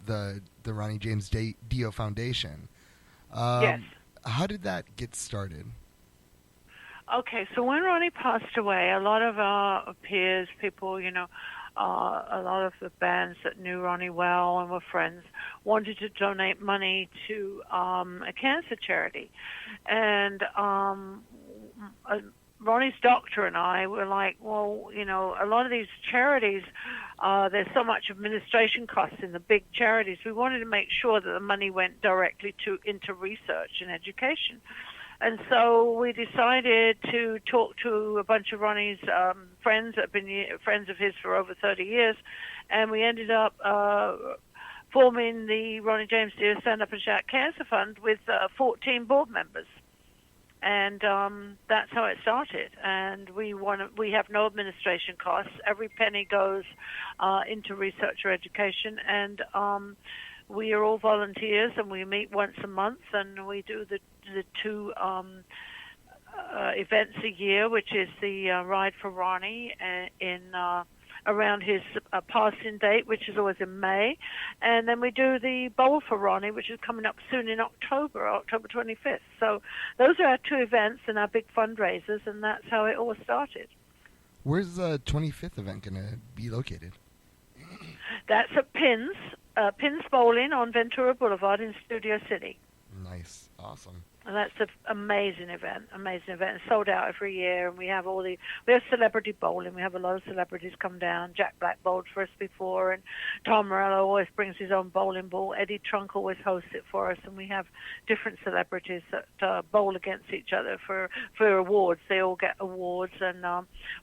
the Ronnie James Dio Foundation. Yes. How did that get started? Okay, so when Ronnie passed away, a lot of our peers, people, a lot of the bands that knew Ronnie well and were friends wanted to donate money to a cancer charity. And Ronnie's doctor and I were like, well, a lot of these charities, there's so much administration costs in the big charities. We wanted to make sure that the money went directly into research and education. And so we decided to talk to a bunch of Ronnie's friends that have been friends of his for over 30 years, and we ended up forming the Ronnie James Dio Stand Up and Shout Cancer Fund with 14 board members. And that's how it started. And we have no administration costs. Every penny goes into research or education, and we are all volunteers, and we meet once a month, and we do the two events a year, which is the Ride for Ronnie in around his passing date, which is always in May, and then we do the Bowl for Ronnie, which is coming up soon in October 25th. So those are our two events and our big fundraisers, and that's how it all started. Where's the 25th event going to be located? That's at Pins Bowling on Ventura Boulevard in Studio City. Nice. Awesome. And that's an amazing event. It's sold out every year, and we have celebrity bowling. We have a lot of celebrities come down. Jack Black bowled for us before, and Tom Morello always brings his own bowling ball. Eddie Trunk always hosts it for us, and we have different celebrities that bowl against each other for awards. They all get awards, and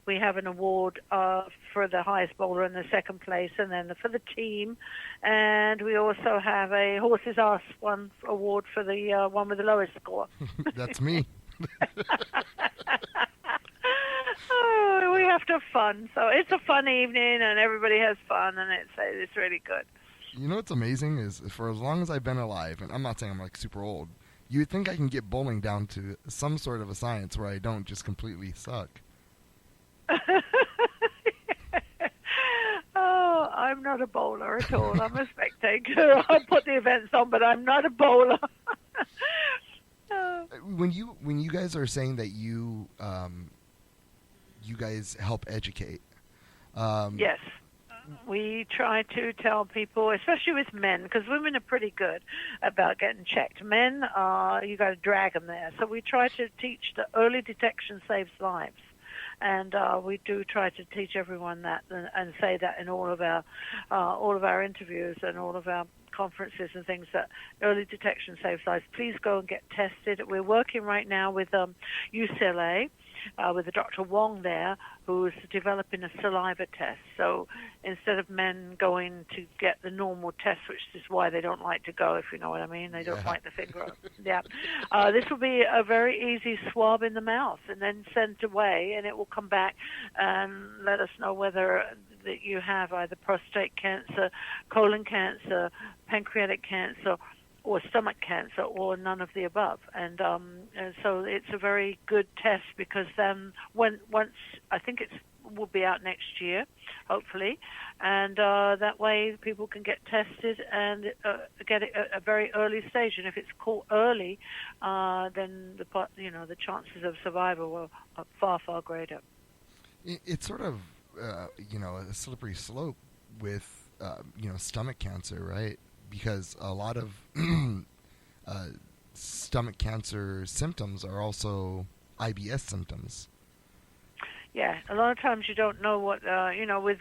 we have an award for the highest bowler in the second place, and then for the team. And we also have a horse's ass award for the one with the lowest score. That's me. Oh, we have to have fun. So it's a fun evening, and everybody has fun, and it's really good. You know what's amazing is for as long as I've been alive, and I'm not saying I'm like super old, you would think I can get bowling down to some sort of a science where I don't just completely suck. Oh, I'm not a bowler at all. I'm a spectator. I put the events on, but I'm not a bowler. When you guys are saying that you guys help educate, yes, we try to tell people, especially with men, because women are pretty good about getting checked. Men, you got to drag them there. So we try to teach that early detection saves lives. And we do try to teach everyone that and say that in all of our interviews and all of our conferences and things, that early detection saves lives. Please go and get tested. We're working right now with UCLA, with a Dr. Wong there, who's developing a saliva test. So instead of men going to get the normal test, which is why they don't like to go, if you know what I mean, they don't like the finger up. Yeah. This will be a very easy swab in the mouth and then sent away, and it will come back and let us know whether that you have either prostate cancer, colon cancer, pancreatic cancer, or stomach cancer, or none of the above. And so it's a very good test, because then once I think it will be out next year, hopefully, and that way people can get tested and get it at a very early stage. And if it's caught early, then the chances of survival are far greater. It's sort of a slippery slope with stomach cancer, right? Because a lot of stomach cancer symptoms are also IBS symptoms. Yeah, a lot of times you don't know what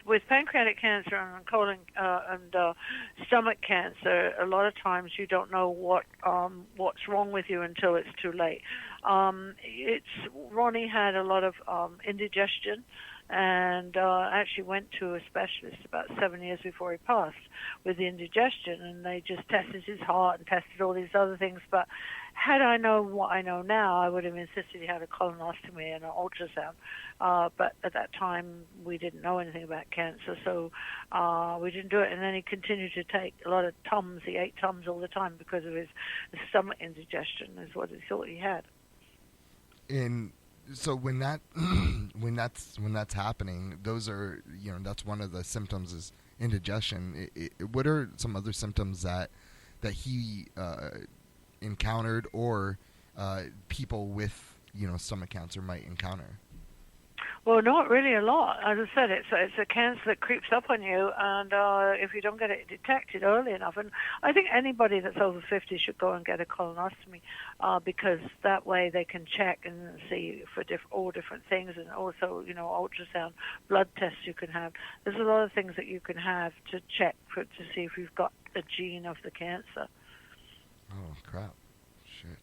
with pancreatic cancer and colon and stomach cancer. A lot of times you don't know what's wrong with you until it's too late. Ronnie had a lot of indigestion, and actually went to a specialist about 7 years before he passed with the indigestion, and they just tested his heart and tested all these other things. But had I known what I know now, I would have insisted he had a colonostomy and an ultrasound. But at that time, we didn't know anything about cancer, so we didn't do it. And then he continued to take a lot of Tums. He ate Tums all the time because of his stomach indigestion, is what he thought he had. And so when that's happening, those are that's one of the symptoms is indigestion. What are some other symptoms that he encountered, or people with stomach cancer might encounter? Well, not really a lot. As I said, it's a cancer that creeps up on you, and if you don't get it detected early enough, and I think anybody that's over 50 should go and get a colonoscopy, because that way they can check and see for all different things, and also ultrasound, blood tests you can have. There's a lot of things that you can have to check to see if you've got a gene of the cancer. Oh crap! Shit.